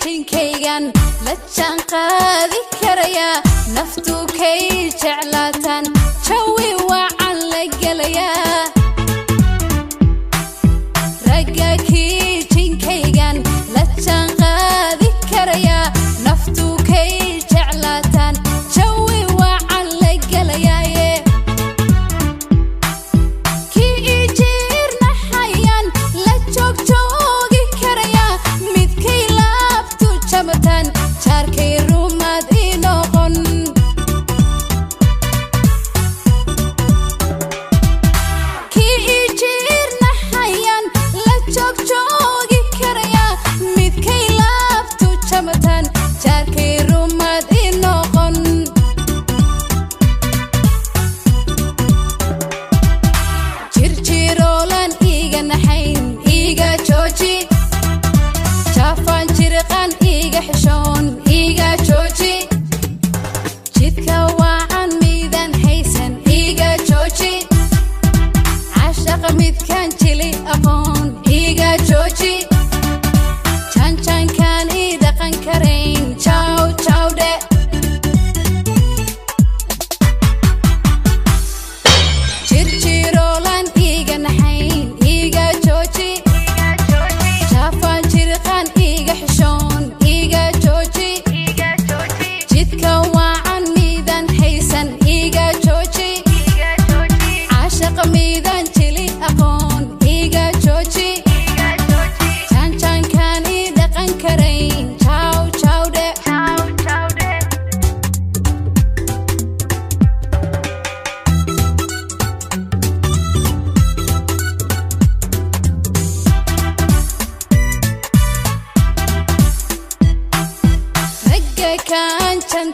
jinkaygan la jaan qaadi karaya naftu kay jeclaatan jawi wacan la gelaya ragga kii jinkaygan la jaan qaadi karaya naftu kay jeclaatan jawi wacan la gelaya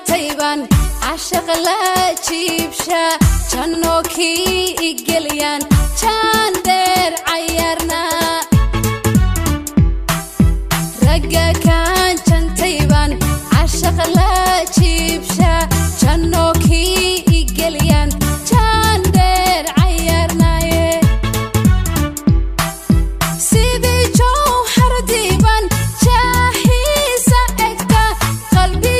تيبان عشق لا تجيبشا جنوكي إجليان تندر عيرنا رجع كان تيبان عشق لا تجيبشا جنوكي إجليان تندر عيرنا سيدي جوهر ديبان جاهزة أكتا قلبي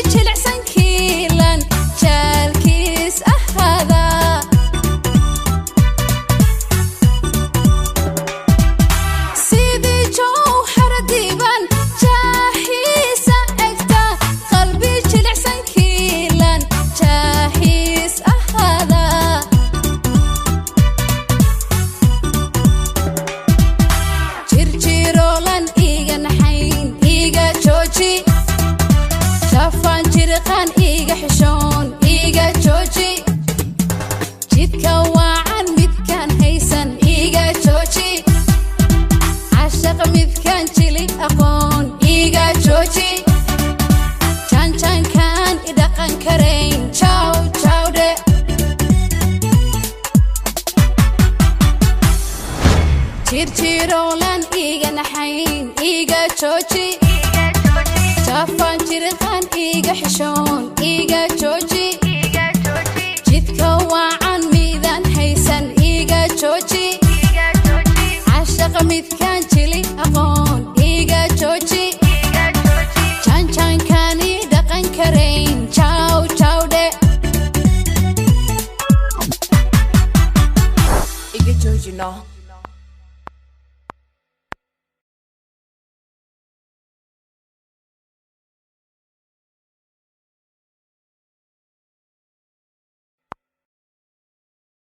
Roland iga nahayn iga jooji tafan jirqan iga xishoon iga jooji jidka wacan midan haysan iga jooji ashaq midkan jili aqoon iga jooji